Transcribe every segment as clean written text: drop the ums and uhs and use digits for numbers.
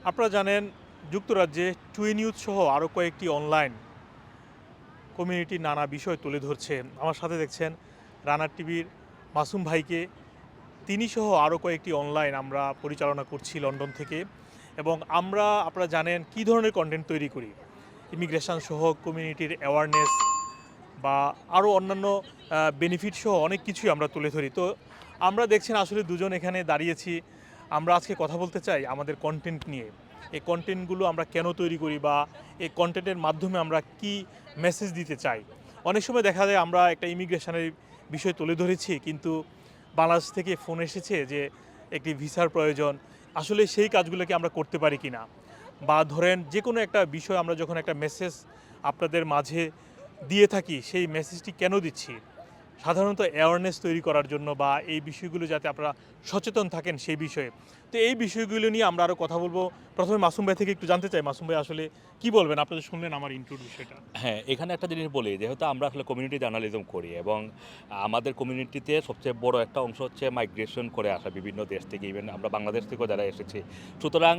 আপনারা জানেন যুক্তরাজ্যে টুই নিউজ সহ আরও কয়েকটি অনলাইন কমিউনিটি নানা বিষয় তুলে ধরছে। আমার সাথে দেখছেন রানার টিভির মাসুম ভাইকে। তিনি সহ আরও কয়েকটি অনলাইন আমরা পরিচালনা করছি লন্ডন থেকে, এবং আমরা আপনারা জানেন কী ধরনের কন্টেন্ট তৈরি করি। ইমিগ্রেশন সহ কমিউনিটির অ্যাওয়ারনেস বা আরও অন্যান্য বেনিফিট সহ অনেক কিছুই আমরা তুলে ধরি। তো আমরা দেখছেন আসলে দুজন এখানে দাঁড়িয়েছি। আমরা আজকে কথা বলতে চাই আমাদের কন্টেন্ট নিয়ে। এই কন্টেন্টগুলো আমরা কেন তৈরি করি বা এই কন্টেন্টের মাধ্যমে আমরা কি মেসেজ দিতে চাই। অনেক সময় দেখা যায় আমরা একটা ইমিগ্রেশনের বিষয় তুলে ধরেছি, কিন্তু বাংলাদেশ থেকে ফোন এসেছে যে একটি ভিসার প্রয়োজন। আসলে সেই কাজগুলোকে আমরা করতে পারি কি না, বা ধরেন যে কোনো একটা বিষয় আমরা যখন একটা মেসেজ আপনাদের মাঝে দিয়ে থাকি, সেই মেসেজটি কেন দিচ্ছি? সাধারণত অ্যাওয়ারনেস তৈরি করার জন্য, বা এই বিষয়গুলো যাতে আপনারা সচেতন থাকেন সেই বিষয়ে। তো এই বিষয়গুলো নিয়ে আমরা আরও কথা বলবো। প্রথমে মাসুম ভাই থেকে একটু জানতে চাই, মাসুম ভাই আসলে কি বলবেন? আপনাদের শুনলেন আমার ইন্ট্রোর বিষয়টা। হ্যাঁ, এখানে একটা জিনিস বলি, যেহেতু আমরা আসলে কমিউনিটি জার্নালিজম করি এবং আমাদের কমিউনিটিতে সবচেয়ে বড় একটা অংশ হচ্ছে মাইগ্রেশন করে আসা বিভিন্ন দেশ থেকে, ইভেন আমরা বাংলাদেশ থেকেও যারা এসেছি। সুতরাং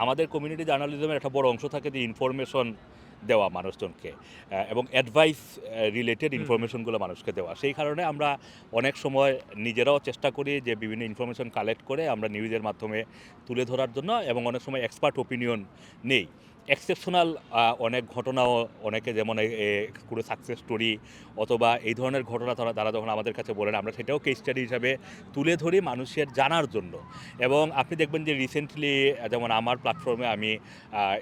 আমাদের কমিউনিটি জার্নালিজমের একটা বড় অংশ থাকে যে ইনফরমেশন দেওয়া মানুষজনকে এবং অ্যাডভাইস রিলেটেড হুম, হুম। ইনফরমেশনগুলো মানুষকে দেওয়া। সেই কারণে আমরা অনেক সময় নিজেরাও চেষ্টা করি যে বিভিন্ন ইনফরমেশন কালেক্ট করে আমরা নিউজের মাধ্যমে তুলে ধরার জন্য, এবং অনেক সময় এক্সপার্ট ওপিনিয়ন নেই। এক্সেপশনাল অনেক ঘটনাও অনেকে, যেমন কোনো সাকসেস স্টোরি অথবা এই ধরনের ঘটনা তারা যখন আমাদের কাছে বলেন, আমরা সেটাও কেস স্টাডি হিসাবে তুলে ধরি মানুষের জানার জন্য। এবং আপনি দেখবেন যে রিসেন্টলি যেমন আমার প্ল্যাটফর্মে আমি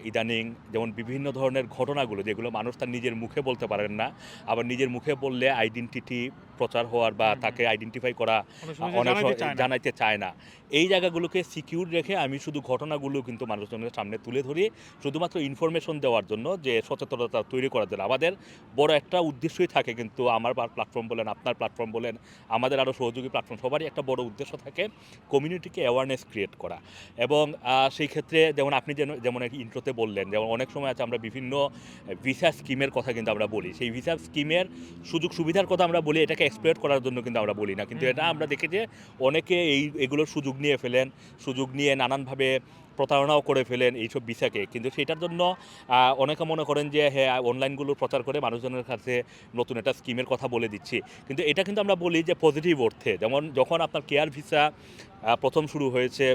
ইদানিং যেমন বিভিন্ন ধরনের ঘটনাগুলো যেগুলো মানুষ তার নিজের মুখে বলতে পারেন না, আবার নিজের মুখে বললে আইডেন্টিটি প্রচার হওয়ার বা হুম, হুম। তাকে আইডেন্টিফাই করা অনেক সময় যে অনেক জানাইতে সময় চায় না। জানাইতে চায় না। এই জায়গাগুলোকে সিকিউর রেখে আমি শুধু ঘটনাগুলো কিন্তু মানুষজনের সামনে তুলে ধরি, শুধুমাত্র ইনফরমেশন দেওয়ার জন্য, যে সচেতনতা তৈরি করার জন্য। আমাদের বড় একটা উদ্দেশ্যই থাকে, কিন্তু আমার প্ল্যাটফর্ম বলেন, আপনার প্ল্যাটফর্ম বলেন, আমাদের আরও সহযোগী প্ল্যাটফর্ম, সবারই একটা বড় উদ্দেশ্য থাকে কমিউনিটিকে অ্যাওয়ারনেস ক্রিয়েট করা। এবং সেই ক্ষেত্রে যেমন আপনি যেমন ইন্ট্রোতে বললেন, যেমন অনেক সময় আছে আমরা বিভিন্ন ভিসা স্কিমের কথা কিন্তু আমরা বলি, সেই ভিসা স্কিমের সুযোগ সুবিধার কথা আমরা বলি, এটাকে এক্সপ্লয়েট করার জন্য কিন্তু আমরা বলি না। কিন্তু হুম, এটা হুম, আমরা হুম। দেখি যে অনেকে এগুলোর সুযোগ নিয়ে ফেলেন, সুযোগ নিয়ে নানানভাবে প্রতারণাও করে ফেলেন এইসব ভিসাকে। কিন্তু সেটার জন্য অনেকে মনে করেন যে হ্যাঁ, অনলাইনগুলো প্রচার করে মানুষজনের কাছে নতুন একটা স্কিমের কথা বলে দিচ্ছি। কিন্তু এটা কিন্তু আমরা বলি যে পজিটিভ অর্থে। যেমন যখন আপনার কেয়ার ভিসা প্রথম শুরু হয়েছে,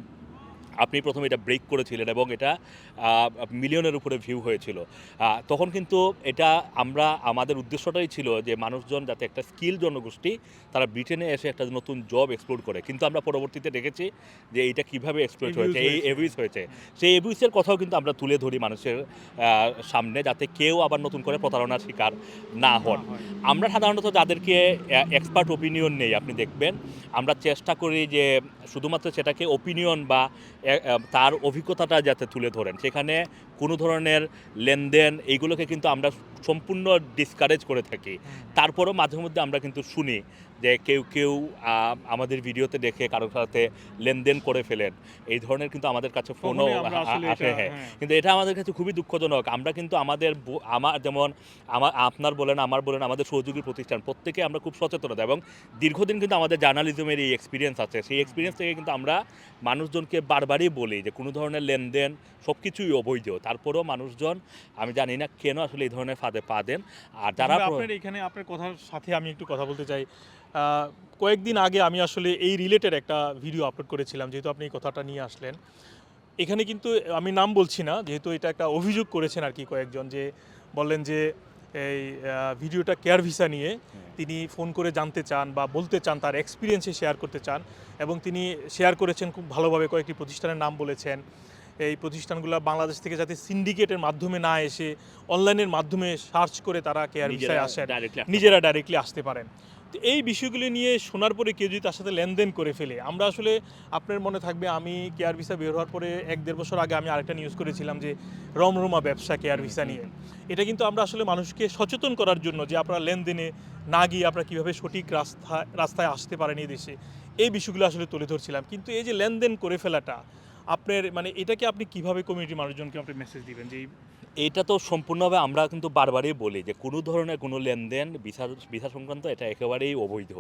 আপনি প্রথমে এটা ব্রেক করেছিলেন এবং এটা মিলিয়নের উপরে ভিউ হয়েছিল। তখন কিন্তু এটা আমাদের উদ্দেশ্যটাই ছিল যে মানুষজন যাতে একটা স্কিল জনগোষ্ঠী তারা ব্রিটেনে এসে একটা নতুন জব এক্সপ্লোর করে। কিন্তু আমরা পরবর্তীতে দেখেছি যে এইটা কিভাবে এক্সপ্লয়েট রিভিউজ হয়েছে, এই হয়েছে। অ্যাবিউজ হয়েছে। হুম। সেই অ্যাবিউজের কথাও কিন্তু আমরা তুলে ধরি মানুষের সামনে, যাতে কেউ আবার নতুন করে প্রতারণার শিকার না না হন। হয়। আমরা সাধারণত যাদেরকে এক্সপার্ট ওপিনিয়ন নেই, আপনি দেখবেন আমরা চেষ্টা করি যে শুধুমাত্র সেটাকে ওপিনিয়ন বা তার অভিজ্ঞতাটা যাতে তুলে ধরেন। সেখানে কোনো ধরনের লেনদেন এইগুলোকে কিন্তু আমরা সম্পূর্ণ ডিসকারেজ করে থাকি। হুম, হুম। তারপরও মাঝে মধ্যে আমরা কিন্তু শুনি যে কেউ আমাদের ভিডিওতে দেখে কারো সাথে লেনদেন করে ফেলেন। এই ধরনের কিন্তু আমাদের কাছে ফোনও তখনই আমরা আসলে আসে, এটা, হ্যাঁ। হ্যাঁ। কিন্তু এটা আমাদের কাছে খুবই দুঃখজনক। আমরা কিন্তু আমার যেমন আপনার বলেন, আমার বলেন, আমাদের সহযোগী প্রতিষ্ঠান প্রত্যেকে আমরা খুব সচেতনতা, এবং দীর্ঘদিন কিন্তু আমাদের জার্নালিজমের এই এক্সপেরিয়েন্স আছে। সেই হুম, হুম। এক্সপেরিয়েন্স থেকে কিন্তু আমরা মানুষজনকে বারবারই বলি যে কোনো ধরনের লেনদেন সবকিছুই অবৈধ। তারপরেও মানুষজন, আমি জানি না কেন আসলে এই ধরনের ফাঁদে পা দেন। আর মাসুম যারা ভাই, আপনার এখানে আপনার কথার সাথে আমি একটু কথা বলতে চাই। কয়েকদিন আগে আমি আসলে এই রিলেটেড একটা ভিডিও আপলোড করেছিলাম, যেহেতু আপনি এই কথাটা নিয়ে আসলেন। এখানে কিন্তু আমি নাম বলছি না, যেহেতু এটা একটা অভিযোগ করেছেন আর কি কয়েকজন, যে বললেন যে এই ভিডিওটা কেয়ার ভিসা নিয়ে তিনি ফোন করে জানতে চান বা বলতে চান, তার এক্সপিরিয়েন্সে শেয়ার করতে চান, এবং তিনি শেয়ার করেছেন খুব ভালোভাবে, কয়েকটি প্রতিষ্ঠানের নাম বলেছেন। এই প্রতিষ্ঠানগুলো বাংলাদেশ থেকে যাতে সিন্ডিকেটের মাধ্যমে না এসে অনলাইনের মাধ্যমে সার্চ করে তারা কেয়ার নিজেরা ভিসায় আসেন, ডাইরেক্টলি আসতে নিজেরা পারেন। ডাইরেক্টলি আসতে পারেন। তো এই বিষয়গুলি নিয়ে শোনার পরে কেউ যদি তার সাথে লেনদেন করে ফেলে, আমরা আসলে, আপনার মনে থাকবে আমি কেয়ার ভিসা বের হওয়ার পরে 1-1.5 বছর আগে আমি আরেকটা নিউজ করেছিলাম যে রমরমা ব্যবসা কেয়ার ভিসা নিয়ে। এটা কিন্তু আমরা আসলে মানুষকে সচেতন করার জন্য, যে আপনারা লেনদেনে না গিয়ে আপনারা কীভাবে সঠিক রাস্তায় আসতে পারেন এই দেশে, এই বিষয়গুলো আসলে তুলে ধরছিলাম। কিন্তু এই যে লেনদেন করে ফেলাটা, আপনার মানে এটাকে আপনি কিভাবে কমিউনিটি মানুষজনকে আপনি মেসেজ দিবেন যে এটা তো সম্পূর্ণভাবে আমরা কিন্তু বারবারই বলি যে কোনো ধরনের কোনো লেনদেন ভিসা সংক্রান্ত এটা একেবারেই অবৈধ।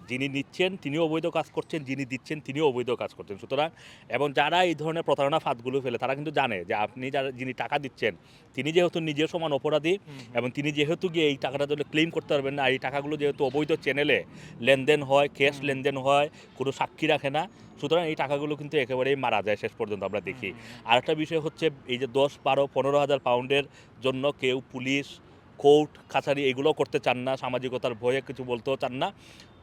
যিনি নিচ্ছেন তিনিও অবৈধ কাজ করছেন, যিনি দিচ্ছেন তিনিও অবৈধ কাজ করছেন। সুতরাং এবং যারা এই ধরনের প্রতারণা ফাঁদগুলো ফেলে তারা কিন্তু জানে যে আপনি যিনি টাকা দিচ্ছেন তিনি যেহেতু নিজের সমান অপরাধী এবং তিনি যেহেতু গিয়ে এই টাকাটা যদি ক্লেম করতে পারবেন না, এই টাকাগুলো যেহেতু অবৈধ চ্যানেলে লেনদেন হয়, ক্যাশ লেনদেন হয়, কোনো সাক্ষী রাখে না, সুতরাং এই টাকাগুলো কিন্তু একেবারেই মারা যায় শেষ পর্যন্ত আমরা দেখি। আরেকটা বিষয় হচ্ছে এই যে 10, 12, 15,000 পাউন্ডের জন্য কেউ পুলিশ, কোর্ট কাছারি এগুলো করতে চান না, সামাজিকতার ভয়ে কিছু বলতেও চান না।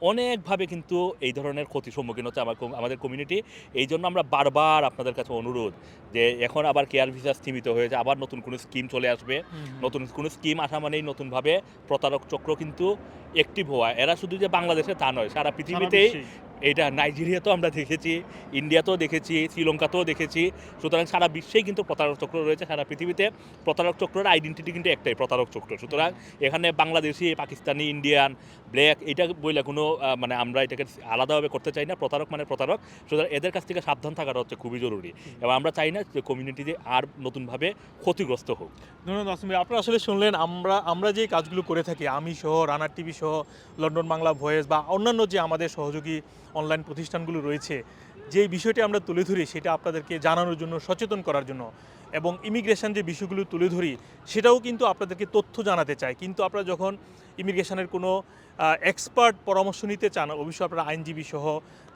অনেকভাবে কিন্তু এই ধরনের ক্ষতির সম্মুখীন হচ্ছে আমাদের কমিউনিটি। এই জন্য আমরা বারবার আপনাদের কাছে অনুরোধ যে এখন আবার কেয়ার ভিসা স্থিমিত হয়েছে, আবার নতুন কোনো স্কিম চলে আসবে। নতুন কোনো স্কিম আসা মানেই নতুনভাবে প্রতারক চক্র কিন্তু অ্যাক্টিভ হওয়া। এরা শুধু যে বাংলাদেশে তা নয়, সারা পৃথিবীতেই এটা নাইজেরিয়াতেও আমরা দেখেছি, ইন্ডিয়াতেও দেখেছি, শ্রীলঙ্কাতেও দেখেছি। সুতরাং সারা বিশ্বেই কিন্তু প্রতারক চক্র রয়েছে, সারা পৃথিবীতে প্রতারক চক্রের আইডেন্টিটি কিন্তু একটাই, প্রতারক চক্র। সুতরাং এখানে বাংলাদেশি, পাকিস্তানি, ইন্ডিয়ান, ব্ল্যাক এটা বইলে কোনো মানে আমরা এটাকে আলাদাভাবে করতে চাই না। প্রতারক মানে প্রতারক। সুতরাং এদের কাছ থেকে সাবধান থাকাটা হচ্ছে খুবই জরুরি এবং আমরা চাই না যে কমিউনিটিতে আর নতুনভাবে ক্ষতিগ্রস্ত হোক। ধন্যবাদ আসিম ভাই। আপনারা আসলে শুনলেন আমরা যে কাজগুলো করে থাকি, আমি সহ, রানার টিভি সহ, লন্ডন বাংলা ভয়েস বা অন্যান্য যে আমাদের সহযোগী অনলাইন প্রতিষ্ঠানগুলো রয়েছে, যে বিষয়টি আমরা তুলে ধরি সেটা আপনাদেরকে জানানোর জন্য, সচেতন করার জন্য, এবং ইমিগ্রেশন যে বিষয়গুলো তুলে ধরি সেটাও কিন্তু আপনাদেরকে তথ্য জানাতে চাই। কিন্তু আপনারা যখন ইমিগ্রেশনের কোনো এক্সপার্ট পরামর্শ নিতে চান, অবশ্যই আপনারা আইনজীবী সহ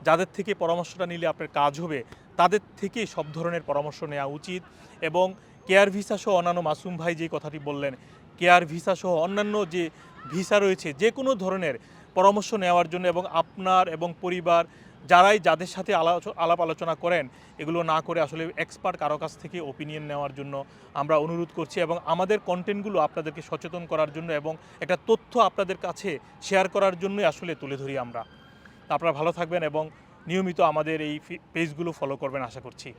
যাদের থেকে পরামর্শটা নিলে আপনার কাজ হবে তাদের থেকে সব ধরনের পরামর্শ নেওয়া উচিত। এবং কেয়ার ভিসা সহ অন্যান্য, মাসুম ভাই যে কথাটি বললেন, কেয়ার ভিসা সহ অন্যান্য যে ভিসা রয়েছে যে কোনো ধরনের পরামর্শ নেওয়ার জন্য, এবং আপনার এবং পরিবার যাদের সাথে আলাপ আলোচনা করেন এগুলো না করে আসলে এক্সপার্ট কারো কাছ থেকে ওপিনিয়ন নেওয়ার জন্য আমরা অনুরোধ করছি। এবং আমাদের কন্টেন্টগুলো আপনাদেরকে সচেতন করার জন্য এবং একটা তথ্য আপনাদের কাছে শেয়ার করার জন্যই আসলে তুলে ধরি আমরা। আপনারা ভালো থাকবেন এবং নিয়মিত আমাদের এই পেজগুলো ফলো করবেন আশা করছি।